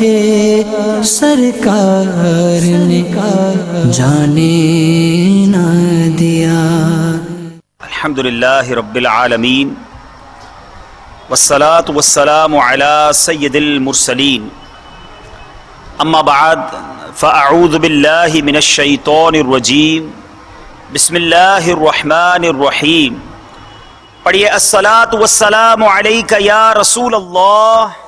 ہے سرکار نے جانے نہ دیا۔ الحمدللہ رب العالمین والصلاة والسلام علی سید المرسلین، اما بعد فاعوذ باللہ من الشیطان الرجیم، بسم اللہ الرحمن الرحیم۔ پڑھیے الصلاة والسلام علیک یا رسول اللہ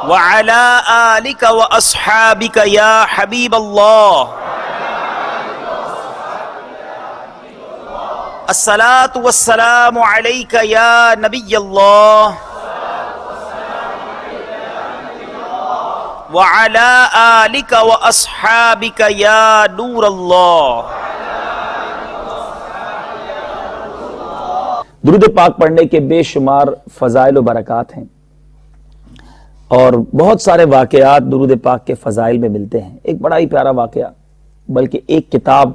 وعلی آلک واصحابک یا حبیب اللہ۔ الصلاة والسلام علیک یا نبی اللہ وعلی آلک واصحابک یا نور اللہ۔ درود پاک پڑھنے کے بے شمار فضائل و برکات ہیں، اور بہت سارے واقعات درود پاک کے فضائل میں ملتے ہیں۔ ایک بڑا ہی پیارا واقعہ، بلکہ ایک کتاب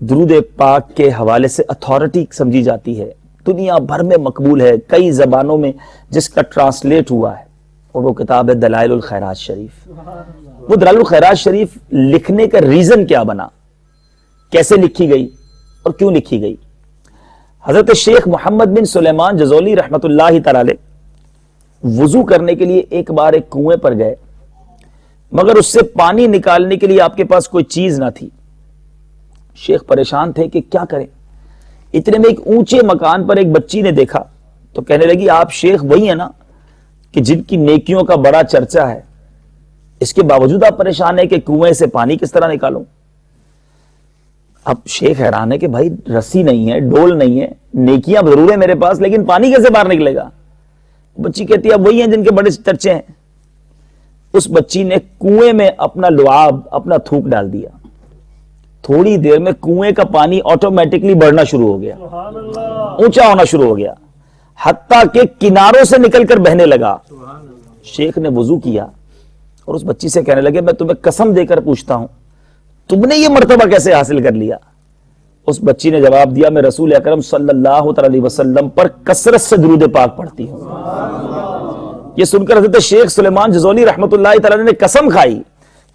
درود پاک کے حوالے سے اتھارٹی سمجھی جاتی ہے، دنیا بھر میں مقبول ہے، کئی زبانوں میں جس کا ٹرانسلیٹ ہوا ہے، اور وہ کتاب ہے دلائل الخیرات شریف۔ وہ دلائل الخیرات شریف لکھنے کا ریزن کیا بنا، کیسے لکھی گئی اور کیوں لکھی گئی؟ حضرت شیخ محمد بن سلیمان جزولی رحمۃ اللہ تعالی وضو کرنے کے لیے ایک بار ایک کنویں پر گئے، مگر اس سے پانی نکالنے کے لیے آپ کے پاس کوئی چیز نہ تھی۔ شیخ پریشان تھے کہ کیا کریں۔ اتنے میں ایک اونچے مکان پر ایک بچی نے دیکھا تو کہنے لگی، آپ شیخ وہی ہیں نا کہ جن کی نیکیوں کا بڑا چرچا ہے، اس کے باوجود آپ پریشان ہیں کہ کنویں سے پانی کس طرح نکالوں؟ اب شیخ حیران ہے کہ بھائی رسی نہیں ہے، ڈول نہیں ہے، نیکیاں ضرور ہیں میرے پاس، لیکن پانی کیسے باہر نکلے گا؟ بچی کہتی ہے اب وہی ہیں جن کے بڑے چرچے ہیں۔ اس بچی نے کنویں میں اپنا لعاب، اپنا تھوک ڈال دیا۔ تھوڑی دیر میں کنویں کا پانی آٹومیٹکلی بڑھنا شروع ہو گیا، اونچا ہونا شروع ہو گیا، حتیٰ کہ کناروں سے نکل کر بہنے لگا۔ شیخ نے وضو کیا اور اس بچی سے کہنے لگے، میں تمہیں قسم دے کر پوچھتا ہوں، تم نے یہ مرتبہ کیسے حاصل کر لیا؟ اس بچی نے جواب دیا، میں رسول اکرم صلی اللہ علیہ وسلم پر کثرت سے درود پاک پڑھتی ہوں۔ یہ سن کر حضرت شیخ سلیمان جزولی رحمۃ اللہ تعالی نے قسم کھائی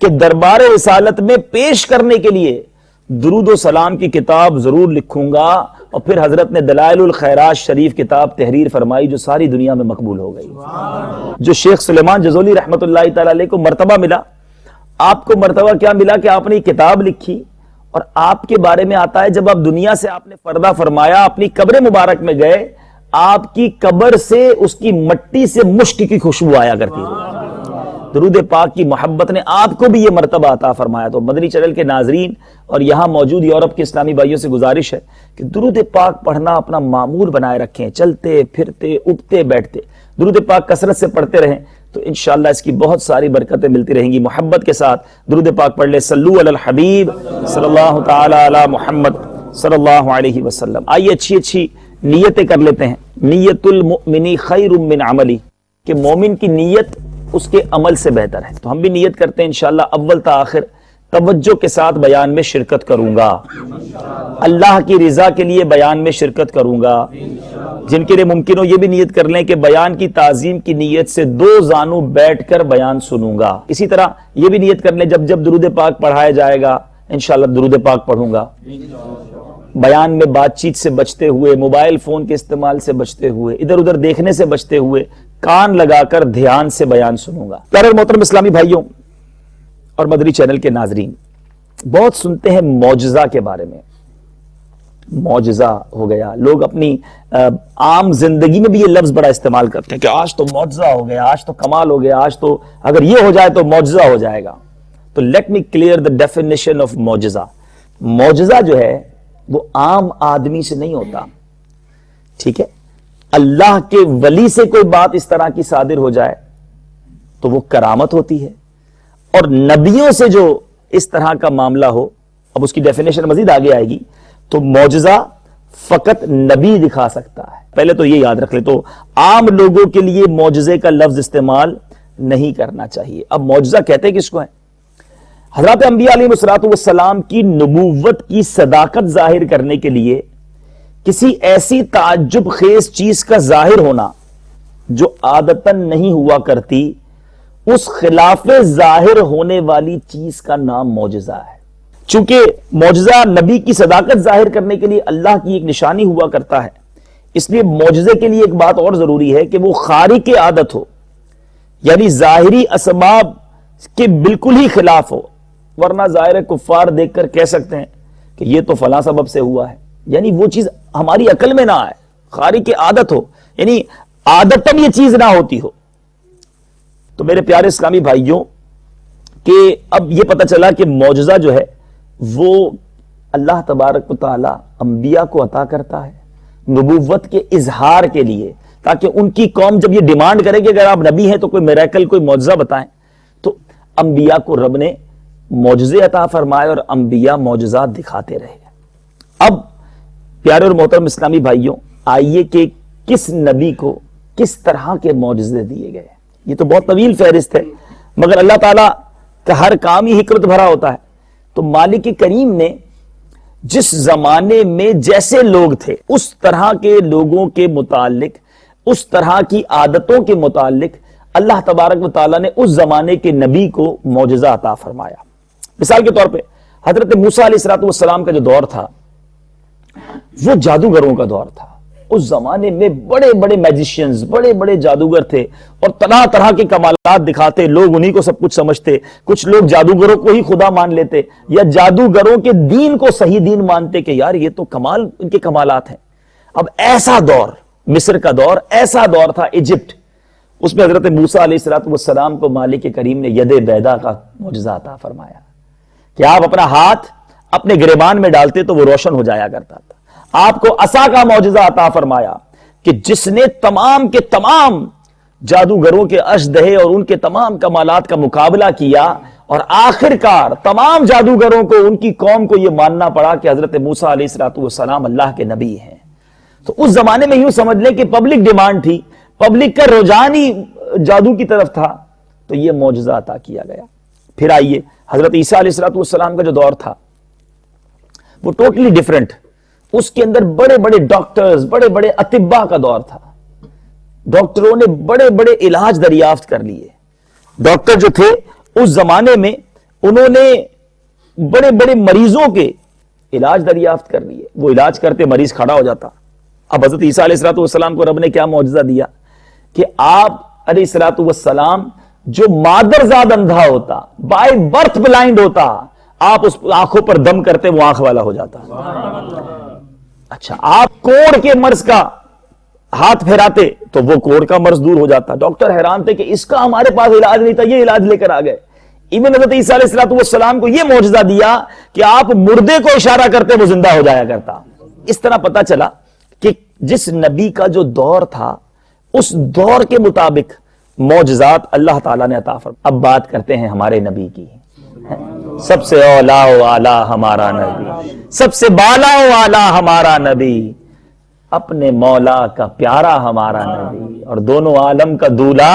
کہ دربار رسالت میں پیش کرنے کے لیے درود و سلام کی کتاب ضرور لکھوں گا، اور پھر حضرت نے دلائل الخیرات شریف کتاب تحریر فرمائی جو ساری دنیا میں مقبول ہو گئی۔ جو شیخ سلیمان جزولی رحمۃ اللہ تعالی کو مرتبہ ملا، آپ کو مرتبہ کیا ملا کہ آپ نے کتاب لکھی، اور آپ کے بارے میں آتا ہے جب آپ دنیا سے آپ نے پردہ فرمایا، اپنی قبر مبارک میں گئے، آپ کی قبر سے اس کی مٹی سے مشک کی خوشبو آیا کرتی ہے۔ درود پاک کی محبت نے آپ کو بھی یہ مرتبہ عطا فرمایا۔ تو مدنی چینل کے ناظرین اور یہاں موجود یورپ کے اسلامی بھائیوں سے گزارش ہے کہ درود پاک پڑھنا اپنا معمول بنائے رکھیں، چلتے پھرتے اٹھتے بیٹھتے درود پاک کثرت سے پڑھتے رہیں تو انشاءاللہ اس کی بہت ساری برکتیں ملتی رہیں گی۔ محبت کے ساتھ درود پاک پڑھ لے، صلو علی الحبیب صلی اللہ تعالی علی محمد صلی اللہ علیہ وسلم۔ آئیے اچھی اچھی نیتیں کر لیتے ہیں۔ نیت المؤمن خیر من عملی، کہ مومن کی نیت اس کے عمل سے بہتر ہے۔ تو ہم بھی نیت کرتے ہیں انشاءاللہ اول تا آخر توجہ کے ساتھ بیان میں شرکت کروں گا، اللہ کی رضا کے لیے بیان میں شرکت کروں گا۔ جن کے لیے ممکن ہو یہ بھی نیت کر لیں کہ بیان کی تعظیم کی نیت سے دو زانو بیٹھ کر بیان سنوں گا۔ اسی طرح یہ بھی نیت کر لیں جب جب درود پاک پڑھایا جائے گا انشاءاللہ درود پاک پڑھوں گا۔ بیان میں بات چیت سے بچتے ہوئے، موبائل فون کے استعمال سے بچتے ہوئے، ادھر ادھر دیکھنے سے بچتے ہوئے، کان لگا کر دھیان سے بیان سنوں گا۔ پیارے محترم اسلامی بھائیوں اور مدنی چینل کے ناظرین، بہت سنتے ہیں معجزہ کے بارے میں۔ معجزہ ہو گیا، لوگ اپنی عام زندگی میں بھی یہ لفظ بڑا استعمال کرتے ہیں کہ آج تو معجزہ ہو گیا، آج تو کمال ہو گیا، آج تو اگر یہ ہو جائے تو معجزہ ہو جائے گا۔ تو let me clear the definition of معجزہ۔ معجزہ جو ہے وہ عام آدمی سے نہیں ہوتا، ٹھیک ہے؟ اللہ کے ولی سے کوئی بات اس طرح کی صادر ہو جائے تو وہ کرامت ہوتی ہے، اور نبیوں سے جو اس طرح کا معاملہ ہو، اب اس کی ڈیفینیشن مزید آگے آئے گی، تو معجزہ فقط نبی دکھا سکتا ہے۔ پہلے تو یہ یاد رکھ لے، تو عام لوگوں کے لیے معجزے کا لفظ استعمال نہیں کرنا چاہیے۔ اب معجزہ کہتے کس کو ہیں؟ حضرات انبیاء علیہ السلام کی نبوت کی صداقت ظاہر کرنے کے لیے کسی ایسی تعجب خیز چیز کا ظاہر ہونا جو عادتاً نہیں ہوا کرتی، اس خلاف ظاہر ہونے والی چیز کا نام معجزہ ہے۔ چونکہ معجزہ نبی کی صداقت ظاہر کرنے کے لیے اللہ کی ایک نشانی ہوا کرتا ہے، اس لیے معجزے کے لیے ایک بات اور ضروری ہے کہ وہ خارق عادت ہو، یعنی ظاہری اسباب کے بالکل ہی خلاف ہو، ورنہ ظاہر کفار دیکھ کر کہہ سکتے ہیں کہ یہ تو فلاں سبب سے ہوا ہے، یعنی وہ چیز ہماری عقل میں نہ آئے، خارق عادت ہو، یعنی عادتاً یہ چیز نہ ہوتی ہو۔ تو میرے پیارے اسلامی بھائیوں کہ اب یہ پتہ چلا کہ معجزہ جو ہے وہ اللہ تبارک و تعالی انبیاء کو عطا کرتا ہے نبوت کے اظہار کے لیے، تاکہ ان کی قوم جب یہ ڈیمانڈ کرے کہ اگر آپ نبی ہیں تو کوئی میریکل، کوئی معجزہ بتائیں، تو انبیاء کو رب نے معجزے عطا فرمائے اور انبیاء معجزات دکھاتے رہے۔ اب پیارے اور محترم اسلامی بھائیوں، آئیے کہ کس نبی کو کس طرح کے معجزے دیے گئے۔ یہ تو بہت طویل فہرست ہے، مگر اللہ تعالیٰ کا ہر کام ہی حکمت بھرا ہوتا ہے۔ تو مالک کریم نے جس زمانے میں جیسے لوگ تھے اس طرح کے لوگوں کے متعلق، اس طرح کی عادتوں کے متعلق اللہ تبارک و تعالیٰ نے اس زمانے کے نبی کو معجزہ عطا فرمایا۔ مثال کے طور پہ حضرت موسیٰ علیہ السلام کا جو دور تھا وہ جادوگروں کا دور تھا۔ اس زمانے میں بڑے بڑے میجیشینز، بڑے بڑے جادوگر تھے اور طرح طرح کے کمالات دکھاتے، لوگ انہی کو سب کچھ سمجھتے۔ کچھ لوگ جادوگروں کو ہی خدا مان لیتے یا جادوگروں کے دین کو صحیح دین مانتے کہ یار یہ تو کمال، ان کے کمالات ہیں۔ اب ایسا دور، مصر کا دور، ایسا دور تھا ایجپٹ، اس میں حضرت موسیٰ علیہ السلام کو مالک کریم نے ید بیضا کا معجزہ عطا فرمایا کہ آپ اپنا ہاتھ اپنے گریبان میں ڈالتے تو وہ روشن ہو جایا کرتا تھا۔ آپ کو عصا کا معجزہ عطا فرمایا کہ جس نے تمام کے تمام جادوگروں کے اشدہے اور ان کے تمام کمالات کا مقابلہ کیا، اور آخرکار تمام جادوگروں کو، ان کی قوم کو یہ ماننا پڑا کہ حضرت موسیٰ علیہ السلام اللہ کے نبی ہیں۔ تو اس زمانے میں یوں سمجھ لیں کہ پبلک ڈیمانڈ تھی، پبلک کا رجحان ہی جادو کی طرف تھا، تو یہ معجزہ عطا کیا گیا۔ پھر آئیے حضرت عیسیٰ علیہ السلام کا جو دور تھا وہ ٹوٹلی ڈیفرنٹ، اس کے اندر بڑے بڑے ڈاکٹرز، بڑے بڑے اطباء کا دور تھا۔ ڈاکٹروں نے بڑے بڑے علاج دریافت کر لیے۔ ڈاکٹر جو تھے اس زمانے میں انہوں نے بڑے بڑے مریضوں کے علاج دریافت کر لیے، وہ علاج کرتے مریض کھڑا ہو جاتا۔ اب حضرت عیسیٰ علیہ السلام کو رب نے کیا معجزہ دیا کہ آپ علیہ السلام جو مادرزاد اندھا ہوتا، بائی برتھ بلائنڈ ہوتا، آپ اس آنکھوں پر دم کرتے وہ آنکھ والا ہو جاتا۔ اچھا، آپ کوڑ کے مرض کا ہاتھ پھیراتے تو وہ کوڑ کا مرض دور ہو جاتا۔ ڈاکٹر حیران تھے کہ اس کا ہمارے پاس علاج نہیں تھا، یہ علاج لے کر آ گئے۔ ایون حضرت عیسیٰ علیہ السلام کو یہ معجزہ دیا کہ آپ مردے کو اشارہ کرتے وہ زندہ ہو جایا کرتا۔ اس طرح پتا چلا کہ جس نبی کا جو دور تھا اس دور کے مطابق معجزات اللہ تعالیٰ نے عطا فرمائے۔ اب بات کرتے ہیں ہمارے نبی کی۔ سب سے اولا و اعلیٰ ہمارا نبی، سب سے بالا و اعلیٰ ہمارا نبی، اپنے مولا کا پیارا ہمارا نبی، اور دونوں عالم کا دولہ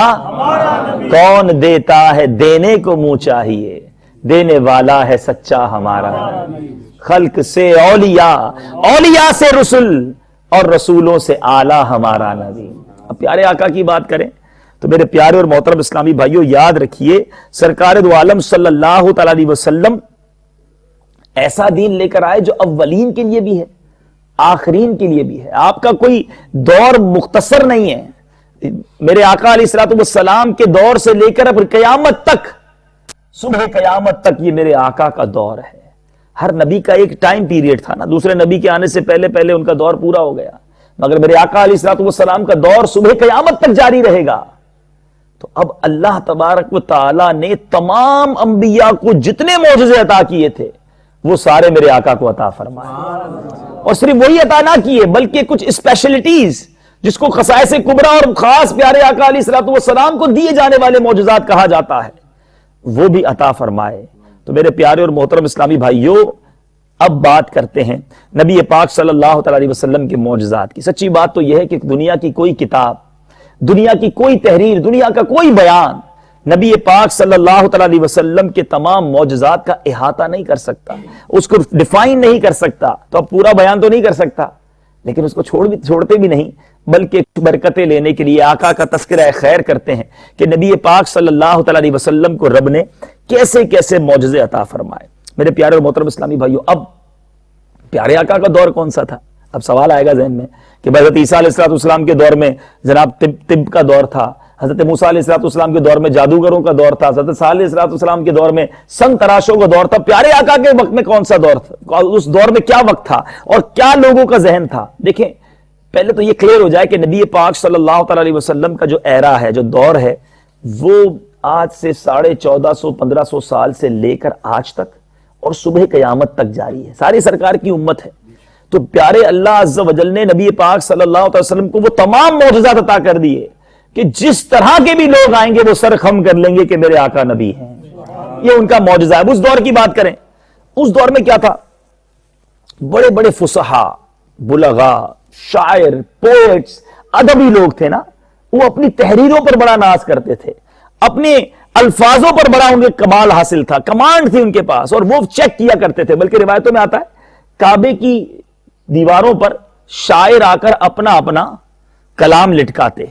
کون دیتا ہے دینے کو منہ چاہیے، دینے والا ہے سچا ہمارا نبی۔ خلق سے اولیاء، اولیاء سے رسول، اور رسولوں سے اعلیٰ ہمارا نبی۔ اب پیارے آقا کی بات کریں تو میرے پیارے اور محترم اسلامی بھائیوں، یاد رکھیے سرکار دو عالم صلی اللہ تعالی علیہ وسلم ایسا دین لے کر آئے جو اولین کے لیے بھی ہے، آخرین کے لیے بھی ہے۔ آپ کا کوئی دور مختصر نہیں ہے۔ میرے آقا علیہ السلام کے دور سے لے کر اب قیامت تک، صبح قیامت تک یہ میرے آقا کا دور ہے۔ ہر نبی کا ایک ٹائم پیریڈ تھا نا، دوسرے نبی کے آنے سے پہلے پہلے ان کا دور پورا ہو گیا، مگر میرے آقا علیہ السلام کا دور صبح قیامت تک جاری رہے گا۔ تو اب اللہ تبارک و تعالی نے تمام انبیاء کو جتنے معجزے عطا کیے تھے وہ سارے میرے آقا کو عطا فرمائے، اور صرف وہی عطا نہ کیے بلکہ کچھ اسپیشلٹیز جس کو خصائص کبریٰ اور خاص پیارے آقا علیہ السلام کو دیے جانے والے معجزات کہا جاتا ہے، وہ بھی عطا فرمائے۔ تو میرے پیارے اور محترم اسلامی بھائیوں، اب بات کرتے ہیں نبی پاک صلی اللہ تعالی وسلم کے معجزات کی۔ سچی بات تو یہ ہے کہ دنیا کی کوئی کتاب، دنیا کی کوئی تحریر، دنیا کا کوئی بیان نبی پاک صلی اللہ تعالی وسلم کے تمام معجزات کا احاطہ نہیں کر سکتا، اس کو ڈیفائن نہیں کر سکتا۔ تو اب پورا بیان تو نہیں کر سکتا، لیکن اس کو چھوڑتے بھی نہیں، بلکہ برکتیں لینے کے لیے آقا کا تذکرہ خیر کرتے ہیں کہ نبی پاک صلی اللہ تعالی علیہ وسلم کو رب نے کیسے کیسے معجزے عطا فرمائے۔ میرے پیارے اور محترم اسلامی بھائیو، اب پیارے آقا کا دور کون سا تھا؟ اب سوال آئے گا ذہن میں کہ حضرت عیسیٰ علیہ السلام کے دور میں جناب طب کا دور تھا، حضرت موسیٰ علیہ السلام کے دور میں جادوگروں کا دور تھا، حضرت صالح علیہ السلام کے دور میں سن تراشوں کا دور تھا۔ پیارے آقا کے وقت میں کون سا دور تھا؟ اس دور میں کیا وقت تھا اور کیا لوگوں کا ذہن تھا؟ دیکھیں، پہلے تو یہ کلیئر ہو جائے کہ نبی پاک صلی اللہ تعالی علیہ وسلم کا جو ایرا ہے، جو دور ہے، وہ آج سے 1450-1500 سال سے لے کر آج تک اور صبح قیامت تک جاری ہے، ساری سرکار کی امت ہے۔ تو پیارے اللہ عز و جل نے نبی پاک صلی اللہ علیہ وسلم کو وہ تمام معجزات عطا کر دیے کہ جس طرح کے بھی لوگ آئیں گے وہ سر خم کر لیں گے کہ میرے آقا نبی ہیں۔ یہ ان کا معجزہ ہے۔ اس دور کی بات کریں، اس دور میں کیا تھا؟ بڑے بڑے فصحا، بلغا، شاعر، پوئٹس، ادبی لوگ تھے نا، وہ اپنی تحریروں پر بڑا ناز کرتے تھے، اپنے الفاظوں پر بڑا ان کے کمال حاصل تھا، کمانڈ تھی ان کے پاس، اور وہ چیک کیا کرتے تھے۔ بلکہ روایتوں میں آتا ہے کعبے کی دیواروں پر شاعر آ کر اپنا اپنا کلام لٹکاتے،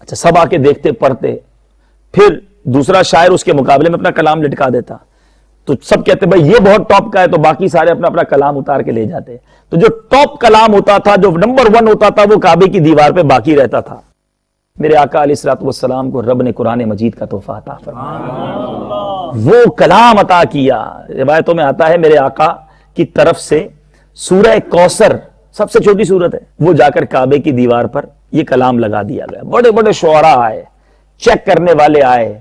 اچھا سب آ کے دیکھتے، پڑھتے، پھر دوسرا شاعر اس کے مقابلے میں اپنا کلام لٹکا دیتا، تو سب کہتے بھائی یہ بہت ٹاپ کا ہے، تو باقی سارے اپنا اپنا کلام اتار کے لے جاتے۔ تو جو ٹاپ کلام ہوتا تھا، جو نمبر 1 ہوتا تھا، وہ کعبے کی دیوار پہ باقی رہتا تھا۔ میرے آقا علیہ الصلوۃ والسلام کو رب نے قرآن مجید کا تحفہ عطا فرمایا، وہ کلام عطا کیا۔ روایتوں میں آتا ہے میرے آقا کی طرف سے سورہ کوثر، سب سے چھوٹی سورت ہے، وہ جا کر کعبے کی دیوار پر یہ کلام لگا دیا گیا۔ بڑے بڑے شعراء آئے، چیک کرنے والے آئے،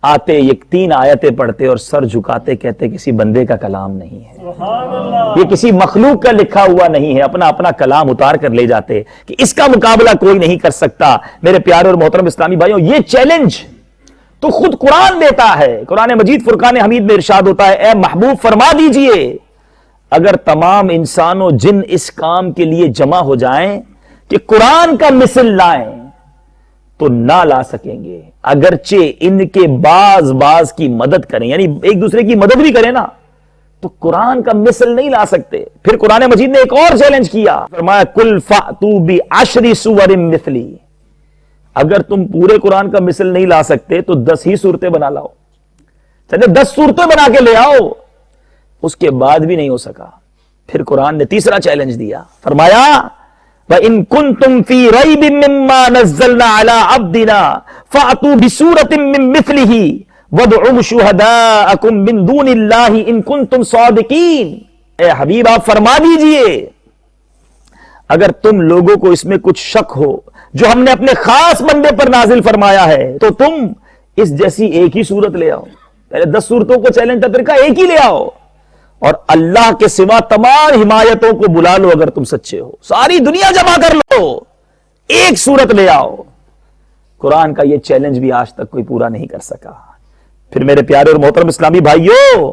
آتے ایک 3 آیتیں پڑھتے اور سر جھکاتے، کہتے کسی بندے کا کلام نہیں ہے، یہ کسی مخلوق کا لکھا ہوا نہیں ہے، اپنا اپنا کلام اتار کر لے جاتے کہ اس کا مقابلہ کوئی نہیں کر سکتا۔ میرے پیارے اور محترم اسلامی بھائیوں، یہ چیلنج تو خود قرآن دیتا ہے۔ قرآن مجید فرقان حمید میں ارشاد ہوتا ہے، اے محبوب فرما دیجئے اگر تمام انسان و جن اس کام کے لیے جمع ہو جائیں کہ قرآن کا مثل لائیں تو نہ لا سکیں گے، اگرچہ ان کے بعض کی مدد کریں، یعنی ایک دوسرے کی مدد بھی کریں نا، تو قرآن کا مثل نہیں لا سکتے۔ پھر قرآن مجید نے ایک اور چیلنج کیا، فرمایا کل فأتوا بعشر سور مثلی، اگر تم پورے قرآن کا مثل نہیں لا سکتے تو 10 ہی صورتیں بنا لاؤ، چلے 10 صورتیں بنا کے لے آؤ۔ اس کے بعد بھی نہیں ہو سکا۔ پھر قرآن نے تیسرا چیلنج دیا، فرمایا وَإِن كُنتُمْ فِي رَيْبٍ مِّمَّا نَزَّلْنَا عَلَىٰ عَبْدِنَا فَأْتُوا بِسُورَةٍ مِّن مِّثْلِهِ وَادْعُوا شُهَدَاءَكُم مِّن دُونِ اللَّهِ إِن كُنتُمْ صَادِقِينَ۔ اے حبیب آپ فرما دیجئے اگر تم لوگوں کو اس میں کچھ شک ہو جو ہم نے اپنے خاص بندے پر نازل فرمایا ہے تو تم اس جیسی ایک ہی صورت لے آؤ۔ پہلے 10 صورتوں کو چیلنج تھا، پھر کہا ایک ہی لے آؤ، اور اللہ کے سوا تمام حمایتوں کو بلا لو اگر تم سچے ہو، ساری دنیا جمع کر لو، ایک صورت لے آؤ۔ قرآن کا یہ چیلنج بھی آج تک کوئی پورا نہیں کر سکا۔ پھر میرے پیارے اور محترم اسلامی بھائیوں،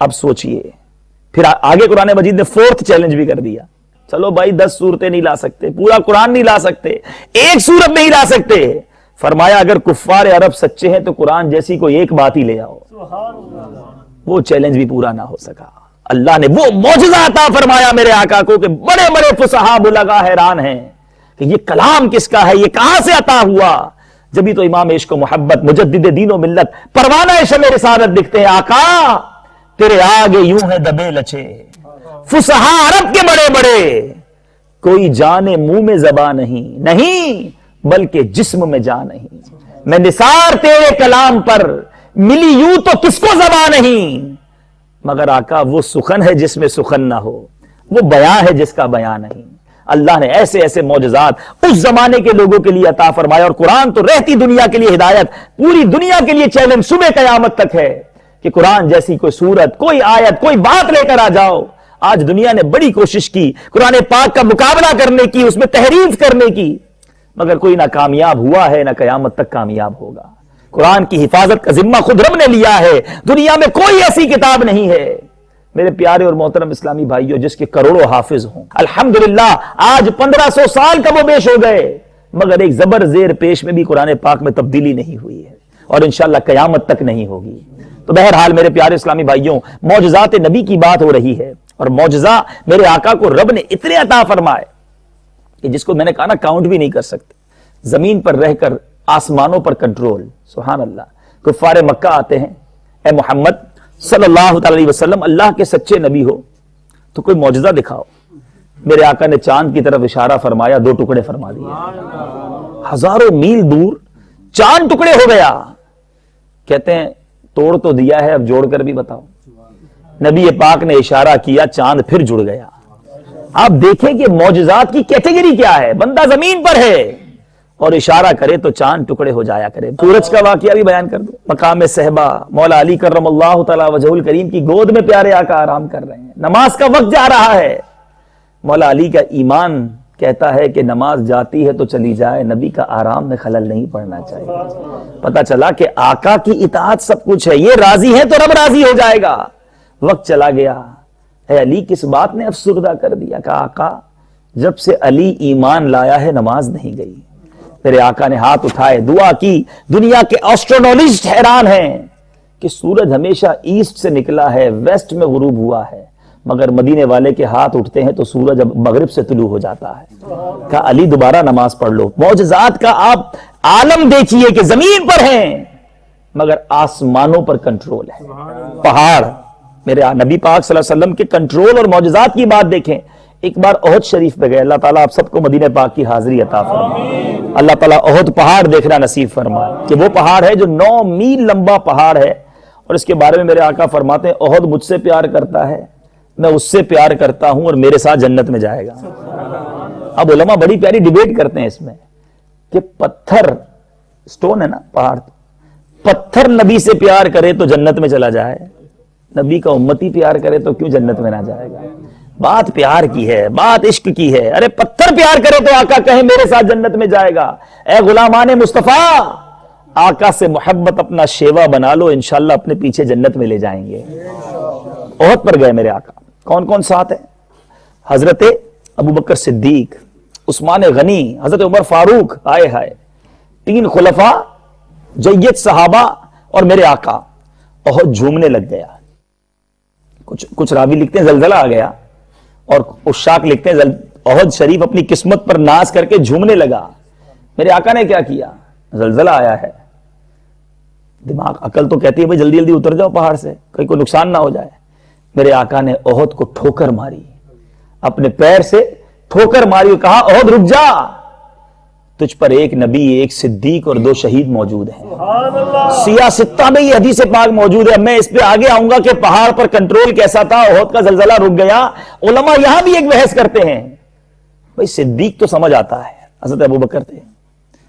اب سوچئے، پھر آگے قرآن مجید نے 4تھ چیلنج بھی کر دیا، چلو بھائی 10 صورتیں نہیں لا سکتے، پورا قرآن نہیں لا سکتے، ایک صورت نہیں لا سکتے، فرمایا اگر کفار عرب سچے ہیں تو قرآن جیسی کوئی ایک بات ہی لے آؤ۔ وہ چیلنج بھی پورا نہ ہو سکا۔ اللہ نے وہ معجزہ عطا فرمایا میرے آقا کو کہ بڑے بڑے فصحا بلغا حیران ہیں کہ یہ کلام کس کا ہے، یہ کہاں سے عطا ہوا۔ جبھی تو امام عشق و محبت، مجدد دین و ملت، پروانہ شمع رسالت دکھتے ہیں، آقا تیرے آگے یوں ہے دبے لچے فصحا عرب کے بڑے بڑے، کوئی جانے منہ میں زبان نہیں بلکہ جسم میں جان نہیں، میں نثار تیرے کلام پر ملی یوں تو کس کو زبان نہیں، مگر آقا وہ سخن ہے جس میں سخن نہ ہو، وہ بیان ہے جس کا بیان نہیں۔ اللہ نے ایسے ایسے معجزات اس زمانے کے لوگوں کے لیے عطا فرمایا، اور قرآن تو رہتی دنیا کے لیے ہدایت، پوری دنیا کے لیے چیلنج صبح قیامت تک ہے کہ قرآن جیسی کوئی سورت، کوئی آیت، کوئی بات لے کر آ جاؤ۔ آج دنیا نے بڑی کوشش کی قرآن پاک کا مقابلہ کرنے کی، اس میں تحریف کرنے کی، مگر کوئی نہ کامیاب ہوا ہے نہ قیامت تک کامیاب ہوگا۔ قرآن کی حفاظت کا ذمہ خود رب نے لیا ہے، دنیا میں کوئی ایسی کتاب نہیں ہے میرے پیارے اور محترم اسلامی بھائیوں جس کے کروڑوں حافظ ہوں۔ الحمدللہ آج 1500 سال کا وہ بیش ہو گئے، مگر ایک زبر زیر پیش میں بھی قرآن پاک میں تبدیلی نہیں ہوئی ہے، اور انشاءاللہ قیامت تک نہیں ہوگی۔ تو بہرحال میرے پیارے اسلامی بھائیوں، معجزات نبی کی بات ہو رہی ہے، اور معجزہ میرے آقا کو رب نے اتنے عطا فرمائے کہ جس کو میں نے کہا نا کاؤنٹ بھی نہیں کر سکتے, زمین پر رہ کر آسمانوں پر کنٹرول. سبحان اللہ. کفار مکہ آتے ہیں, اے محمد صلی اللہ تعالی علیہ وسلم اللہ کے سچے نبی ہو تو کوئی معجزہ دکھاؤ. میرے آقا نے چاند کی طرف اشارہ فرمایا, 2 ٹکڑے فرما دیے. ہزاروں میل دور چاند ٹکڑے ہو گیا. کہتے ہیں توڑ تو دیا ہے, اب جوڑ کر بھی بتاؤ. نبی پاک نے اشارہ کیا, چاند پھر جڑ گیا. آپ دیکھیں کہ معجزات کی کیٹیگری کیا ہے. بندہ زمین پر ہے اور اشارہ کرے تو چاند ٹکڑے ہو جایا کرے. سورج کا واقعہ بھی بیان کر دو. مقام صحبہ مولا علی کرم اللہ تعالی وجہ الکریم کی گود میں پیارے آقا آرام کر رہے ہیں. نماز کا وقت جا رہا ہے. مولا علی کا ایمان کہتا ہے کہ نماز جاتی ہے تو چلی جائے, نبی کا آرام میں خلل نہیں پڑنا چاہیے. پتا چلا کہ آقا کی اطاعت سب کچھ ہے. یہ راضی ہے تو رب راضی ہو جائے گا. وقت چلا گیا. اے علی کس بات نے افسردہ کر دیا؟ کہ آقا جب سے علی ایمان لایا ہے نماز نہیں گئی. میرے آقا نے ہاتھ اٹھائے, دعا کی. دنیا کے ایسٹرونالسٹ حیران ہیں کہ سورج ہمیشہ ایسٹ سے نکلا ہے, ویسٹ میں غروب ہوا ہے, مگر مدینے والے کے ہاتھ اٹھتے ہیں تو سورج اب مغرب سے طلوع ہو جاتا ہے. کہا علی دوبارہ نماز پڑھ لو. معجزات کا آپ عالم دیکھیے کہ زمین پر ہیں مگر آسمانوں پر کنٹرول ہے. پہاڑ, میرے نبی پاک صلی اللہ علیہ وسلم کے کنٹرول اور معجزات کی بات دیکھیں. ایک بار احد شریف پہ گئے. اللہ تعالیٰ آپ سب کو مدینہ پاک کی حاضری عطا فرمائے. اللہ تعالیٰ احد پہاڑ دیکھنا نصیب فرمائے کہ وہ پہاڑ ہے جو 9 میل لمبا پہاڑ ہے, اور اس کے بارے میں میرے آقا فرماتے ہیں احد مجھ سے پیار کرتا ہے, میں اس سے پیار کرتا ہوں اور میرے ساتھ جنت میں جائے گا. اب علماء بڑی پیاری ڈیبیٹ کرتے ہیں اس میں کہ پتھر, سٹون ہے نا پہاڑ, پتھر نبی سے پیار کرے تو جنت میں چلا جائے, نبی کا امتی پیار کرے تو کیوں جنت میں نہ جائے گا؟ بات پیار کی ہے, بات عشق کی ہے. ارے پتھر پیار کرے تو آقا کہیں میرے ساتھ جنت میں جائے گا. اے غلامان مصطفیٰ, آقا سے محبت اپنا شیوا بنا لو, انشاءاللہ اپنے پیچھے جنت میں لے جائیں گے. احد پر گئے میرے آقا. کون کون ساتھ ہیں؟ حضرت ابوبکر صدیق, عثمان غنی, حضرت عمر فاروق, آئے ہائے 3 خلفاء, جید صحابہ اور میرے آقا. احد جھومنے لگ گیا. کچھ راوی لکھتے ہیں زلزلہ آ گیا, اور عشاق لکھتے ہیں احد شریف اپنی قسمت پر ناز کر کے جھومنے لگا. میرے آقا نے کیا کیا؟ زلزلہ آیا ہے, دماغ عقل تو کہتی ہے بھائی جلدی جلدی اتر جاؤ پہاڑ سے, کہیں کوئی نقصان نہ ہو جائے. میرے آقا نے احد کو ٹھوکر ماری, اپنے پیر سے ٹھوکر ماری, اور کہا احد رک جا, تجھ پر ایک نبی, ایک صدیق اور 2 شہید موجود ہیں. سیاہ ستہ میں یہ حدیث پاک موجود ہے. میں اس پہ آگے آؤں گا کہ پہاڑ پر کنٹرول کیسا تھا, احد کا زلزلہ رک گیا. علماء یہاں بھی ایک بحث کرتے ہیں, بھائی صدیق تو سمجھ آتا ہے, حضرت ابوبکر تھے,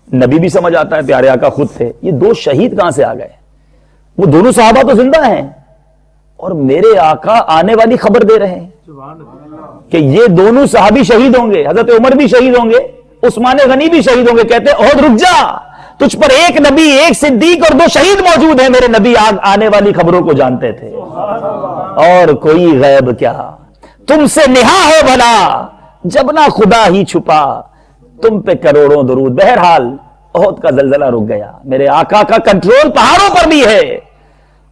نبی بھی سمجھ آتا ہے, پیارے آقا خود تھے, یہ 2 شہید کہاں سے آ گئے؟ وہ دونوں صحابہ تو زندہ ہیں, اور میرے آقا آنے والی خبر دے رہے ہیں کہ یہ دونوں صحابی شہید ہوں گے. حضرت عمر بھی شہید ہوں گے, عثمان غنی بھی شہید ہوں گے. کہتے احد رک جا, تجھ پر ایک نبی, ایک صدیق اور 2 شہید موجود ہیں. میرے نبی آنے والی خبروں کو جانتے تھے, اور کوئی غیب کیا, تم سے نہا ہو بھلا جب نہ خدا ہی چھپا, تم پہ کروڑوں درود. بہرحال احد کا زلزلہ رک گیا. میرے آقا کا کنٹرول پہاڑوں پر بھی ہے.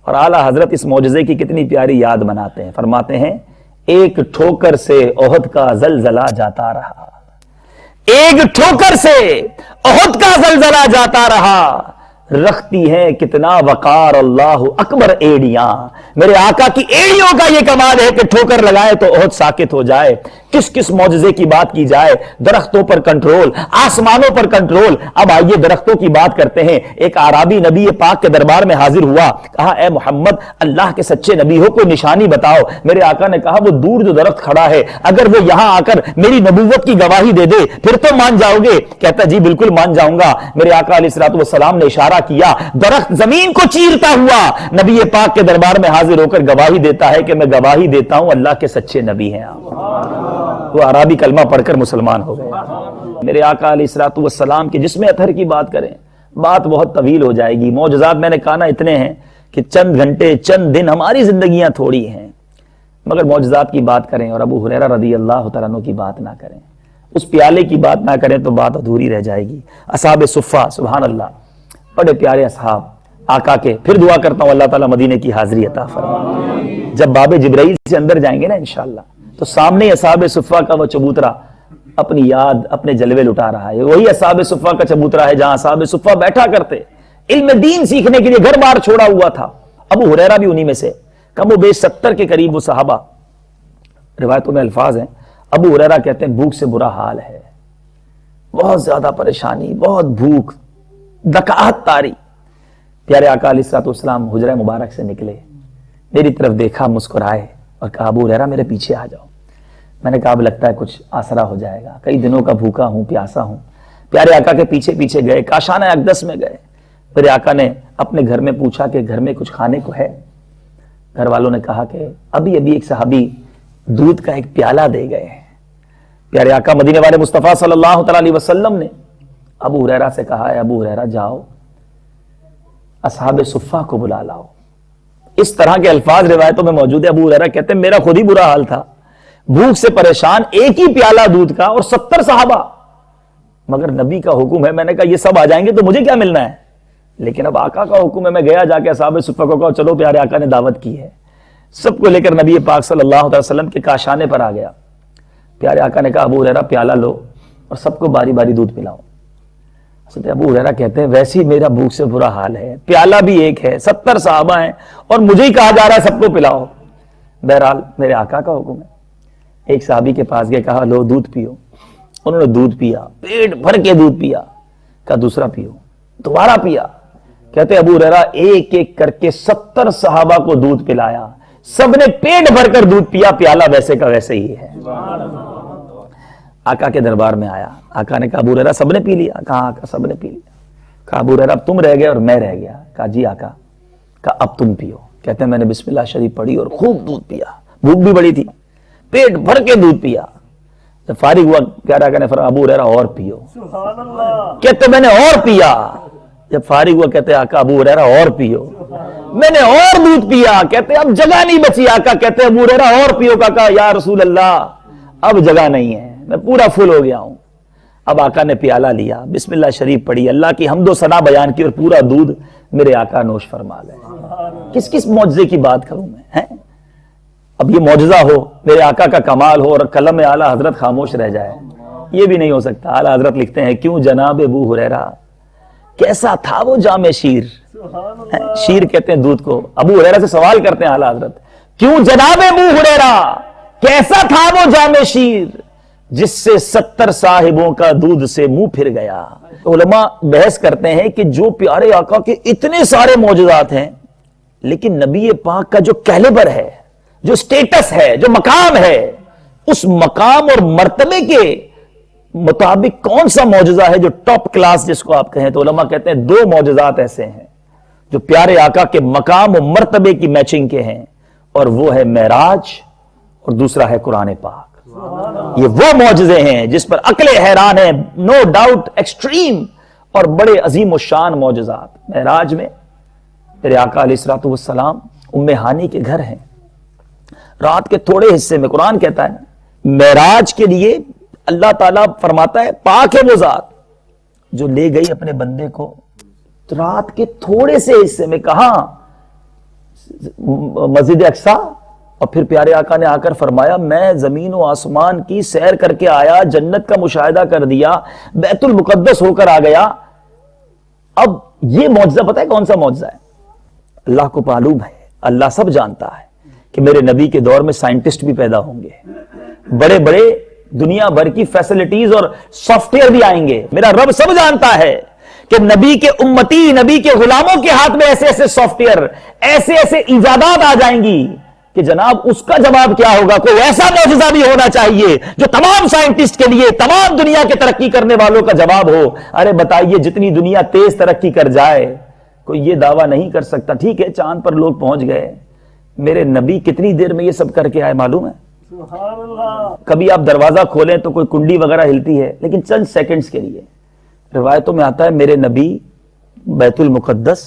اور اعلیٰ حضرت اس معجزے کی کتنی پیاری یاد بناتے ہیں. فرماتے ہیں ایک ٹھوکر سے احد کا زلزلہ جاتا رہا, ایک ٹھوکر سے احد کا زلزلہ جاتا رہا, رکھتی ہیں کتنا وقار اللہ اکبر ایڑیاں. میرے آقا کی ایڑیوں کا یہ کمال ہے کہ ٹھوکر لگائے تو احد ساکت ہو جائے. کس کس معجزے کی بات کی جائے, درختوں پر کنٹرول, آسمانوں پر کنٹرول. اب آئیے درختوں کی بات کرتے ہیں. ایک اعرابی نبی پاک کے دربار میں حاضر ہوا, کہا اے محمد اللہ کے سچے نبی ہو, کوئی نشانی بتاؤ. میرے آقا نے کہا وہ دور جو درخت کھڑا ہے اگر وہ یہاں آ کر میری نبوت کی گواہی دے دے پھر تو مان جاؤ گے؟ کہتا جی بالکل مان جاؤں گا. میرے آقا علیہ الصلوۃ والسلام نے اشارہ کیا, درخت زمین کو چیرتا ہوا نبی پاک کے دربار میں حاضر ہو کر گواہی دیتا ہے کہ میں گواہی دیتا ہوں اللہ کے سچے نبی ہیں آپ. وہ عربی کلمہ پڑھ کر مسلمان ہو گئے. میرے آقا علیہ الصلوۃ والسلام کے جسم اطہر کی بات کریں, بات بہت طویل ہو جائے گی. معجزات میں نے کہا نا اتنے ہیں کہ چند گھنٹے چند دن, ہماری زندگیاں تھوڑی ہیں, مگر معجزات کی بات کریں اور ابو ہریرہ رضی اللہ تعالیٰ عنہ کی بات نہ کریں, اس پیالے کی بات نہ کریں تو بات ادھوری رہ جائے گی. اصحاب صفہ, سبحان اللہ, بڑے پیارے اصحاب آقا کے. پھر دعا کرتا ہوں اللہ تعالیٰ مدینے کی حاضری عطا فرمائے. جب باب جبرائیل سے اندر جائیں گے نا انشاءاللہ, تو سامنے اصحاب صفہ کا وہ چبوترا اپنی یاد اپنے جلوے لٹا رہا ہے. وہی اصحاب صفہ کا چبوترا ہے جہاں اصحاب صفہ بیٹھا کرتے علم دین سیکھنے کے لیے گھر بار چھوڑا ہوا تھا. ابو ہریرہ بھی انہی میں سے, کم و بیش 70 کے قریب وہ صحابہ. روایتوں میں الفاظ ہیں, ابو ہریرہ کہتے ہیں بھوک سے برا حال ہے, بہت زیادہ پریشانی, بہت بھوک, دکاہت تاری. پیارے آقا علیہ الصلوۃ والسلام حجرہ مبارک سے نکلے, میری طرف دیکھا, مسکرائے اور کہا ابو ہریرہ میرے پیچھے آ جاؤ. میں نے کہا اب لگتا ہے کچھ آسرا ہو جائے گا, کئی دنوں کا بھوکا ہوں, پیاسا ہوں. پیارے آقا کے پیچھے پیچھے گئے, کاشانہ اقدس میں گئے. میرے آقا نے اپنے گھر میں پوچھا کہ گھر میں کچھ کھانے کو ہے؟ گھر والوں نے کہا کہ ابھی ایک صحابی دودھ کا ایک پیالہ دے گئے ہیں. پیارے آقا مدینے والے مصطفیٰ صلی اللہ تعالی علیہ وسلم نے ابو ہریرہ سے کہا ہے ابو ہریرہ جاؤ اصحاب صفہ کو بلا لاؤ. اس طرح کے الفاظ روایتوں میں موجود ہے. ابو ہریرہ کہتے ہیں میرا خود ہی برا حال تھا, بھوک سے پریشان, ایک ہی پیالہ دودھ کا اور 70 صحابہ, مگر نبی کا حکم ہے. میں نے کہا یہ سب آ جائیں گے تو مجھے کیا ملنا ہے, لیکن اب آقا کا حکم ہے. میں گیا جا کے اصحاب صفہ کو کہا چلو پیارے آقا نے دعوت کی ہے. سب کو لے کر نبی پاک صلی اللہ علیہ وسلم کے کاشانے پر آ گیا. پیارے آقا نے کہا ابو ہریرہ پیالہ لو اور سب کو باری باری دودھ پلاؤ. ابو ہریرہ کہتے ہیں ویسے ہی میرا بھوک سے برا حال ہے, پیالہ بھی ایک ہے, 70 صحابہ ہیں اور مجھے ہی کہا جا رہا ہے سب کو پلاؤ. بہرحال میرے آقا کا حکم ہے. ایک صحابی کے پاس گئے, کہا لو دودھ پیو. انہوں نے دودھ پیا, پیٹ بھر کے دودھ پیا. کہا دوسرا پیو, دوبارہ پیا. کہتے ابو ہریرہ ایک ایک کر کے 70 صحابہ کو دودھ پلایا, سب نے پیٹ بھر کر دودھ پیا, پیالہ ویسے کا ویسے ہی ہے. آقا کے دربار میں آیا, آقا نے کہا ابو ہریرہ سب نے پی لیا؟ کہا آقا سب نے پی لیا. کہا ابو ہریرہ اب تم رہ گئے اور میں رہ گیا. کہا جی آقا. کہا اب تم پیو. کہتے ہیں میں نے بسم اللہ شریف پڑھی اور خوب دودھ پیا, بھوک بھی بڑی تھی, پیٹ بھر کے دودھ پیا. جب فارغ ہوا پیارے آقا نے فرمایا ابو ہریرہ اور پیو. کہتے میں نے اور پیا. جب فارغ ہوا کہتے آقا ابو ہریرہ اور پیو. میں نے اور دودھ پیا. کہتے اب جگہ نہیں بچی. آقا کہتے ابو ہریرہ اور پیو. کہا یا رسول اللہ اب جگہ نہیں ہے, میں پورا فل ہو گیا ہوں. اب آقا نے پیالہ لیا, بسم اللہ شریف پڑھی, اللہ کی حمد و ثنا بیان کی اور پورا دودھ میرے آقا نوش فرما گئے. کس کس معجزے کی بات کروں میں. اب یہ معجزہ ہو, میرے آقا کا کمال ہو اور قلم اعلیٰ حضرت خاموش رہ جائے, یہ بھی نہیں ہو سکتا. اعلیٰ حضرت لکھتے ہیں کیوں جناب ابو ہریرہ کیسا تھا وہ جام شیر. شیر کہتے ہیں دودھ کو. ابو ہریرہ سے سوال کرتے ہیں اعلیٰ حضرت کیوں جناب ابو ہریرہ کیسا تھا وہ جام شیر جس سے 70 صاحبوں کا دودھ سے منہ پھر گیا. علماء بحث کرتے ہیں کہ جو پیارے آقا کے اتنے سارے معجزات ہیں, لیکن نبی پاک کا جو کیلیبر ہے, جو سٹیٹس ہے, جو مقام ہے, اس مقام اور مرتبے کے مطابق کون سا معجزہ ہے جو ٹاپ کلاس جس کو آپ کہیں, تو علماء کہتے ہیں 2 معجزات ایسے ہیں جو پیارے آقا کے مقام و مرتبے کی میچنگ کے ہیں, اور وہ ہے معراج اور دوسرا ہے قرآن پاک. یہ وہ معجزے ہیں جس پر عقلیں حیران ہیں, نو ڈاؤٹ ایکسٹریم اور بڑے عظیم و شان معجزات. معراج میں میرے آقا علیہ الصلوۃ والسلام ام ہانی کے گھر ہیں, رات کے تھوڑے حصے میں قرآن کہتا ہے معراج کے لیے اللہ تعالیٰ فرماتا ہے پاک ہے وہ ذات جو لے گئی اپنے بندے کو رات کے تھوڑے سے حصے میں. کہاں؟ مسجد اقصی. اور پھر پیارے آقا نے آ کر فرمایا میں زمین و آسمان کی سیر کر کے آیا, جنت کا مشاہدہ کر دیا, بیت المقدس ہو کر آ گیا. اب یہ معجزہ پتہ ہے کون سا معجزہ ہے؟ اللہ کو معلوم ہے, اللہ سب جانتا ہے کہ میرے نبی کے دور میں سائنٹسٹ بھی پیدا ہوں گے, بڑے بڑے دنیا بھر کی فیسلٹیز اور سافٹ ویئر بھی آئیں گے. میرا رب سب جانتا ہے کہ نبی کے امتی, نبی کے غلاموں کے ہاتھ میں ایسے ایسے سافٹ ویئر, ایسے ایسے ایجادات آ جائیں گی کہ جناب اس کا جواب کیا ہوگا. کوئی ایسا معجزہ بھی ہونا چاہیے جو تمام سائنٹسٹ کے لیے, تمام دنیا کے ترقی کرنے والوں کا جواب ہو. ارے بتائیے جتنی دنیا تیز ترقی کر جائے کوئی یہ دعویٰ نہیں کر سکتا ٹھیک ہے چاند پر لوگ پہنچ گئے, میرے نبی کتنی دیر میں یہ سب کر کے آئے معلوم ہے؟ کبھی آپ دروازہ کھولیں تو کوئی کنڈی وغیرہ ہلتی ہے, لیکن چند سیکنڈز کے لیے. روایتوں میں آتا ہے میرے نبی بیت المقدس,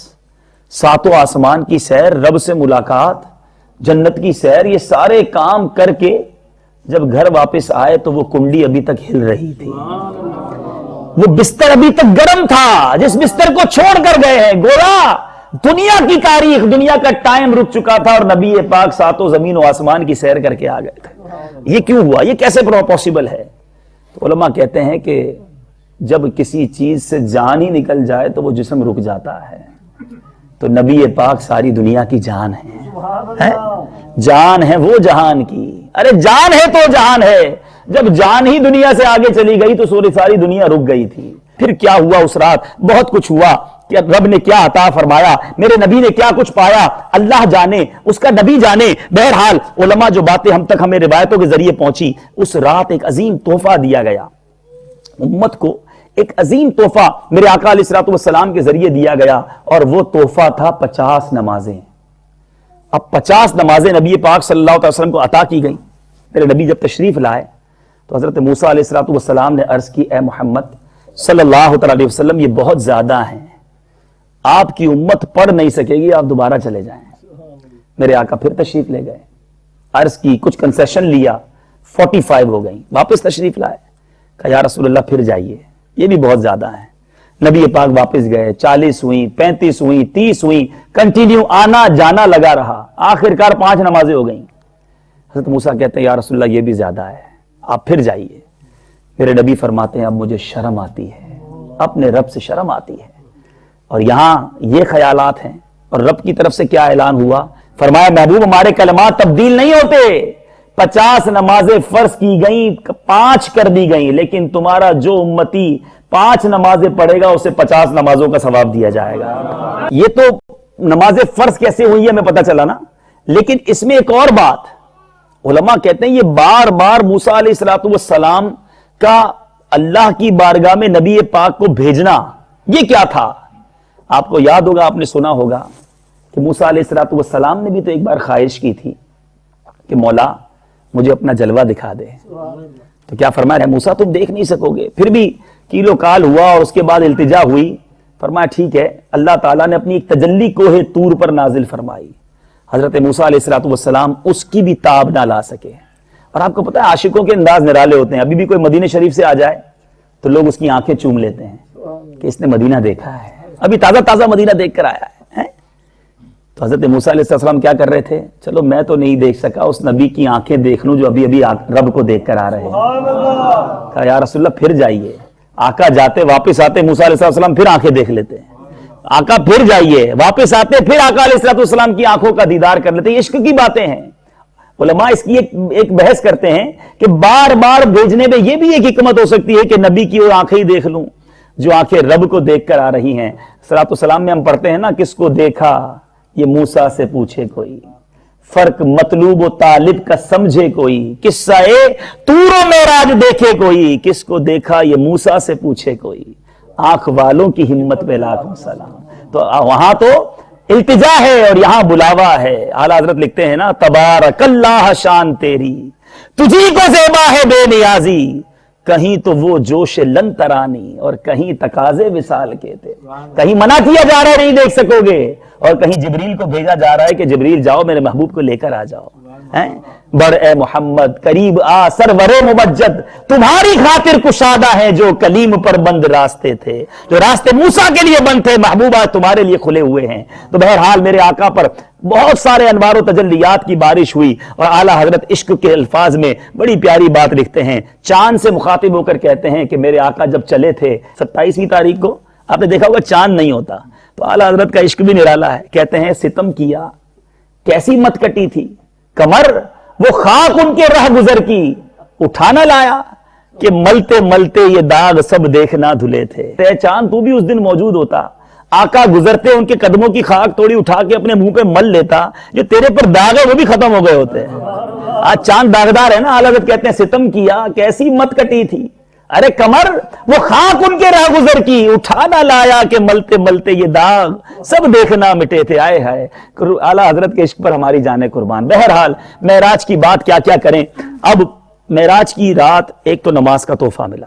7 آسمان کی سیر, رب سے ملاقات, جنت کی سیر, یہ سارے کام کر کے جب گھر واپس آئے تو وہ کنڈی ابھی تک ہل رہی تھی, وہ بستر ابھی تک گرم تھا جس بستر کو چھوڑ کر گئے ہیں. گویا دنیا کی تاریخ, دنیا کا ٹائم رک چکا تھا اور نبی پاک 7 زمین و آسمان کی سیر کر کے آ گئے تھے. یہ کیوں ہوا؟ یہ کیسے پاسبل ہے؟ تو علماء کہتے ہیں کہ جب کسی چیز سے جان ہی نکل جائے تو وہ جسم رک جاتا ہے. تو نبی پاک ساری دنیا کی جان ہے, جان ہے وہ جہان کی. ارے جان ہے تو جہان ہے. جب جان ہی دنیا سے آگے چلی گئی تو ساری دنیا رک گئی تھی. پھر کیا ہوا اس رات؟ بہت کچھ ہوا. کہ رب نے کیا عطا فرمایا, میرے نبی نے کیا کچھ پایا, اللہ جانے, اس کا نبی جانے. بہرحال علماء جو باتیں ہم تک ہمیں روایتوں کے ذریعے پہنچی, اس رات ایک عظیم تحفہ دیا گیا امت کو. ایک عظیم تحفہ میرے آقا علیہ الصلوۃ والسلام کے ذریعے دیا گیا, اور وہ تحفہ تھا 50 نمازیں. اب 50 نمازیں نبی پاک صلی اللہ علیہ وسلم کو عطا کی گئی. میرے نبی جب تشریف لائے تو حضرت موسیٰ علیہ الصلوۃ والسلام نے عرض کی, اے محمد صلی اللہ علیہ وسلم, یہ بہت زیادہ ہیں, آپ کی امت پڑھ نہیں سکے گی, آپ دوبارہ چلے جائیں. میرے آقا پھر تشریف لے گئے, عرض کی, کچھ کنسیشن لیا, 45 ہو گئی. واپس تشریف لائے, کہا یا رسول اللہ پھر جائیے, یہ بھی بہت زیادہ ہیں. نبی پاک واپس گئے, 40 ہوئی, 35 ہوئی, 30 ہوئی, کنٹینیو آنا جانا لگا رہا. آخرکار 5 نمازیں ہو گئیں. حضرت موسیٰ کہتے ہیں یا رسول اللہ یہ بھی زیادہ ہے, آپ پھر جائیے. میرے نبی فرماتے ہیں اب مجھے شرم آتی ہے, اپنے رب سے شرم آتی ہے. اور یہاں یہ خیالات ہیں, اور رب کی طرف سے کیا اعلان ہوا؟ فرمایا محبوب ہمارے کلمات تبدیل نہیں ہوتے. 50 نمازیں فرض کی گئیں, 5 کر دی گئیں, لیکن تمہارا جو امتی 5 نمازیں پڑھے گا اسے 50 نمازوں کا ثواب دیا جائے گا. یہ تو نمازیں فرض کیسے ہوئی ہے ہمیں پتہ چلا نا, لیکن اس میں ایک اور بات علماء کہتے ہیں, یہ بار بار موسیٰ علیہ الصلوۃ والسلام کا اللہ کی بارگاہ میں نبی پاک کو بھیجنا, یہ کیا تھا؟ آپ کو یاد ہوگا, آپ نے سنا ہوگا کہ موسیٰ علیہ الصلوۃ والسلام نے بھی تو ایک بار خواہش کی تھی کہ مولا مجھے اپنا جلوہ دکھا دے. تو کیا فرمایا, موسیٰ تم دیکھ نہیں سکو گے. پھر بھی کیلو کال ہوا اور اس کے بعد التجا ہوئی. فرمایا ٹھیک ہے. اللہ تعالیٰ نے اپنی ایک تجلی کوہ طور پر نازل فرمائی. حضرت موسیٰ علیہ الصلوۃ والسلام اس کی بھی تاب نہ لا سکے. اور آپ کو پتہ ہے عاشقوں کے انداز نرالے ہوتے ہیں. ابھی بھی کوئی مدینہ شریف سے آ جائے تو لوگ اس کی آنکھیں چوم لیتے ہیں کہ اس نے مدینہ دیکھا ہے, ابھی تازہ تازہ مدینہ دیکھ کر آیا ہے. تو حضرت موسیٰ علیہ السلام کیا کر رہے تھے, چلو میں تو نہیں دیکھ سکا, اس نبی کی آنکھیں دیکھ لوں جو ابھی ابھی رب کو دیکھ کر آ رہے ہیں. کہا یا رسول اللہ پھر جائیے. آقا جاتے واپس آتے, موسیٰ علیہ السلام پھر آنکھیں دیکھ لیتے ہیں. آقا پھر جائیے, واپس آتے, پھر آقا علیہ السلام کی آنکھوں کا دیدار کر لیتے. یہ عشق کی باتیں ہیں. علماء اس کی ایک بحث کرتے ہیں کہ بار بار بھیجنے میں یہ بھی ایک حکمت ہو سکتی ہے کہ نبی کی وہ آنکھیں ہی دیکھ لوں جو آنکھیں رب کو دیکھ کر آ رہی ہیں. صلوات والسلام میں ہم پڑھتے ہیں نا, کس کو دیکھا یہ موسیٰ سے پوچھے کوئی, فرق مطلوب و طالب کا سمجھے کوئی, قصہ طور و معراج دیکھے کوئی, کس کو دیکھا یہ موسیٰ سے پوچھے کوئی, آنکھ والوں کی ہمت پہ لاکھوں سلام. تو وہاں تو التجا ہے اور یہاں بلاوا ہے. اعلیٰ حضرت لکھتے ہیں نا, تبارک اللہ شان تیری تجھی کو زیبا ہے بے نیازی, کہیں تو وہ جوش لن ترانی اور کہیں تقاضے وصال کے تھے. کہیں منع کیا جا رہا ہے نہیں دیکھ سکو گے, اور کہیں جبریل کو بھیجا جا رہا ہے کہ جبریل جاؤ میرے محبوب کو لے کر آ جاؤ. بڑھ اے محمد قریب آ سرور ممجد, تمہاری خاطر کشادہ ہیں جو کلیم پر بند راستے تھے, جو راستے موسیٰ کے لیے بند تھے محبوبہ تمہارے لیے کھلے ہوئے ہیں. تو بہرحال میرے آقا پر بہت سارے انوار و تجلیات کی بارش ہوئی. اور اعلیٰ حضرت عشق کے الفاظ میں بڑی پیاری بات لکھتے ہیں, چاند سے مخاطب ہو کر کہتے ہیں کہ میرے آقا جب چلے تھے 27ویں تاریخ کو, آپ نے دیکھا ہوگا چاند نہیں ہوتا, تو اعلیٰ حضرت کا عشق بھی نرالا ہے. کہتے ہیں ستم کیا کیسی مت کٹی تھی کمر, وہ خاک ان کے رہ گزر کی اٹھا نہ لایا, کہ ملتے ملتے یہ داغ سب دیکھنا دھلے تھے. اے چاند تو بھی اس دن موجود ہوتا, آقا گزرتے ان کے قدموں کی خاک تھوڑی اٹھا کے اپنے منہ پہ مل لیتا, جو تیرے پر داغ ہے وہ بھی ختم ہو گئے ہوتے. آج چاند داغدار ہے نا. اعلیٰ حضرت کہتے ہیں ستم کیا کیسی مت کٹی تھی, ارے کمر وہ خاک ان کے راہ گزر کی اٹھا نہ لایا, کہ ملتے ملتے یہ داغ سب دیکھنا مٹے تھے. آئے ہائے, اعلیٰ حضرت کے عشق پر ہماری جانیں قربان. بہرحال معراج کی بات کیا کیا کریں. اب معراج کی رات ایک تو نماز کا تحفہ ملا,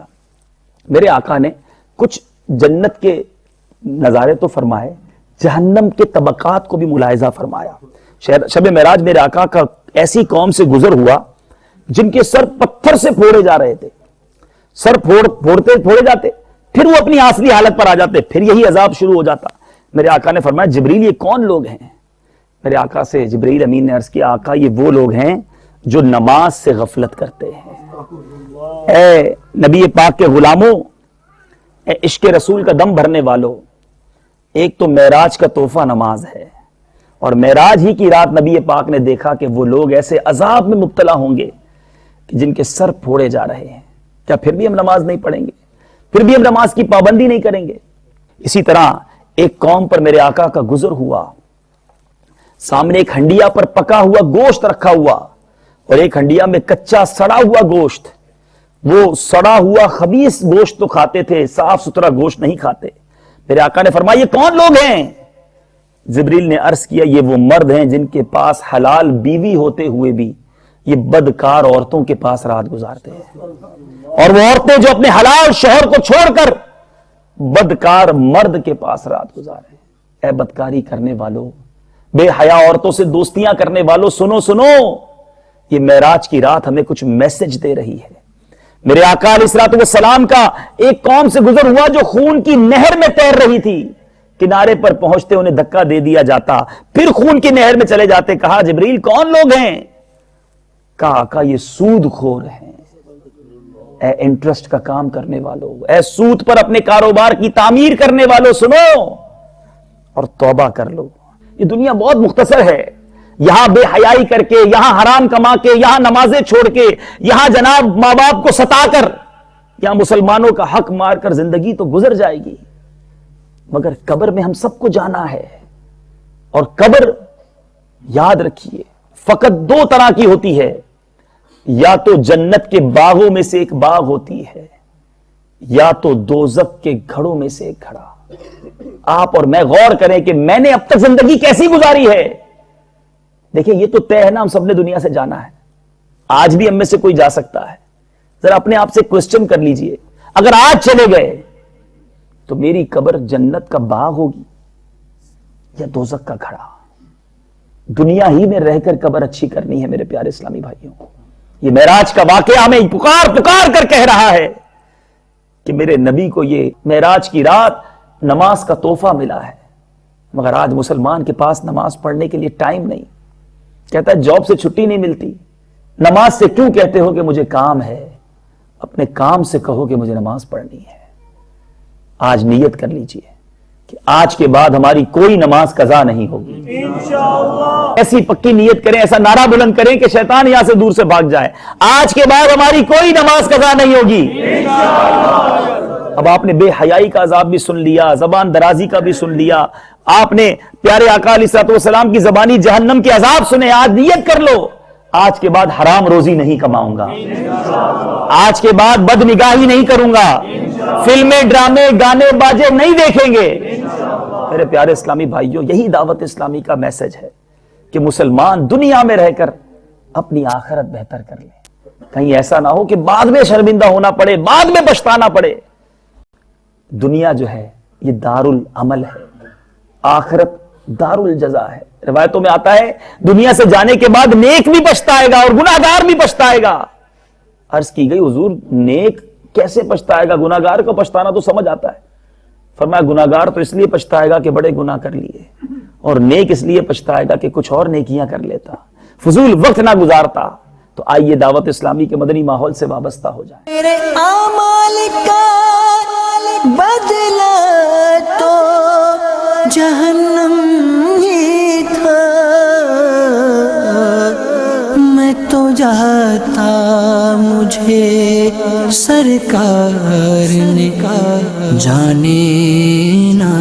میرے آقا نے کچھ جنت کے نظارے تو فرمائے, جہنم کے طبقات کو بھی ملاحظہ فرمایا. شب معراج میرے آقا کا ایسی قوم سے گزر ہوا جن کے سر پتھر سے پھوڑے جا رہے تھے, سر پھوڑے جاتے, پھر وہ اپنی اصلی حالت پر آ جاتے, پھر یہی عذاب شروع ہو جاتا. میرے آقا نے فرمایا جبریل یہ کون لوگ ہیں؟ میرے آقا سے جبریل امین نے عرض کیا, آقا یہ وہ لوگ ہیں جو نماز سے غفلت کرتے ہیں. اے نبی پاک کے غلاموں، اے عشق رسول کا دم بھرنے والوں، ایک تو معراج کا تحفہ نماز ہے، اور معراج ہی کی رات نبی پاک نے دیکھا کہ وہ لوگ ایسے عذاب میں مبتلا ہوں گے کہ جن کے سر پھوڑے جا رہے ہیں، کیا پھر بھی ہم نماز نہیں پڑھیں گے؟ پھر بھی ہم نماز کی پابندی نہیں کریں گے؟ اسی طرح ایک قوم پر میرے آقا کا گزر ہوا، سامنے ایک ہنڈیا پر پکا ہوا گوشت رکھا ہوا اور ایک ہنڈیا میں کچا سڑا ہوا گوشت۔ وہ سڑا ہوا خبیث گوشت تو کھاتے تھے، صاف ستھرا گوشت نہیں کھاتے۔ میرے آقا نے فرمایا یہ کون لوگ ہیں؟ جبریل نے عرض کیا یہ وہ مرد ہیں جن کے پاس حلال بیوی ہوتے ہوئے بھی یہ بدکار عورتوں کے پاس رات گزارتے ہیں، اور وہ عورتیں جو اپنے حلال شوہر کو چھوڑ کر بدکار مرد کے پاس رات گزارے۔ اے بدکاری کرنے والوں، بے حیا عورتوں سے دوستیاں کرنے والوں، سنو سنو، یہ معراج کی رات ہمیں کچھ میسج دے رہی ہے۔ میرے آقا علیہ الصلوۃ والسلام کا ایک قوم سے گزر ہوا جو خون کی نہر میں تیر رہی تھی، کنارے پر پہنچتے انہیں دھکا دے دیا جاتا، پھر خون کی نہر میں چلے جاتے۔ کہا جبریل کون لوگ ہیں؟ کہا آقا یہ سود خور ہیں۔ اے انٹرسٹ کا کام کرنے والوں، اے سود پر اپنے کاروبار کی تعمیر کرنے والوں، سنو اور توبہ کر لو۔ یہ دنیا بہت مختصر ہے، یہاں بے حیائی کر کے، یہاں حرام کما کے، یہاں نمازیں چھوڑ کے، یہاں جناب ماں باپ کو ستا کر، یہاں مسلمانوں کا حق مار کر زندگی تو گزر جائے گی، مگر قبر میں ہم سب کو جانا ہے۔ اور قبر یاد رکھیے فقط دو طرح کی ہوتی ہے، یا تو جنت کے باغوں میں سے ایک باغ ہوتی ہے، یا تو دوزخ کے گھڑوں میں سے ایک گھڑا۔ آپ اور میں غور کریں کہ میں نے اب تک زندگی کیسی گزاری ہے۔ دیکھیں یہ تو طے ہے نا، ہم سب نے دنیا سے جانا ہے، آج بھی ہم میں سے کوئی جا سکتا ہے۔ ذرا اپنے آپ سے کوسچن کر لیجئے، اگر آج چلے گئے تو میری قبر جنت کا باغ ہوگی یا دوزخ کا گھڑا؟ دنیا ہی میں رہ کر قبر اچھی کرنی ہے میرے پیارے اسلامی بھائیوں۔ یہ معراج کا واقعہ ہمیں پکار پکار کر کہہ رہا ہے کہ میرے نبی کو یہ معراج کی رات نماز کا تحفہ ملا ہے، مگر آج مسلمان کے پاس نماز پڑھنے کے لیے ٹائم نہیں۔ کہتا ہے جاب سے چھٹی نہیں ملتی، نماز سے کیوں کہتے ہو کہ مجھے کام ہے؟ اپنے کام سے کہو کہ مجھے نماز پڑھنی ہے۔ آج نیت کر لیجئے کہ آج کے بعد ہماری کوئی نماز قضا نہیں ہوگی انشاءاللہ۔ ایسی پکی نیت کریں، ایسا نعرہ بلند کریں کہ شیطان یہاں سے دور سے بھاگ جائے، آج کے بعد ہماری کوئی نماز قضا نہیں ہوگی انشاءاللہ۔ اب آپ نے بے حیائی کا عذاب بھی سن لیا، زبان درازی کا بھی سن لیا، آپ نے پیارے آقا علیہ الصلوۃ والسلام کی زبانی جہنم کے عذاب سنے۔ آج نیت کر لو آج کے بعد حرام روزی نہیں کماؤں گا، آج کے بعد بد نگاہی نہیں کروں گا، فلمیں ڈرامے گانے باجے نہیں دیکھیں گے۔ میرے پیارے اسلامی بھائیوں، یہی دعوت اسلامی کا میسج ہے کہ مسلمان دنیا میں رہ کر اپنی آخرت بہتر کر لیں، کہیں ایسا نہ ہو کہ بعد میں شرمندہ ہونا پڑے، بعد میں پچھتانا پڑے۔ دنیا جو ہے یہ دار العمل ہے، آخرت دار الجزا ہے۔ روایتوں میں آتا ہے دنیا سے جانے کے بعد نیک بھی پچھتائے گا اور گناہگار بھی پچھتائے گا۔ عرض کی گئی حضور نیک کیسے پچھتائے گا؟ گناہگار کو پچھتانا تو سمجھ آتا ہے۔ فرمایا گناہگار تو اس لیے پچھتائے گا کہ بڑے گناہ کر لیے، اور نیک اس لیے پچھتائے گا کہ کچھ اور نیکیاں کر لیتا، فضول وقت نہ گزارتا۔ تو آئیے دعوت اسلامی کے مدنی ماحول سے وابستہ ہو جائیں۔ میرے اعمال کا بدلہ تو جہنم ہی تھا، میں تو جاتا مجھے سرکار نے جانے نہ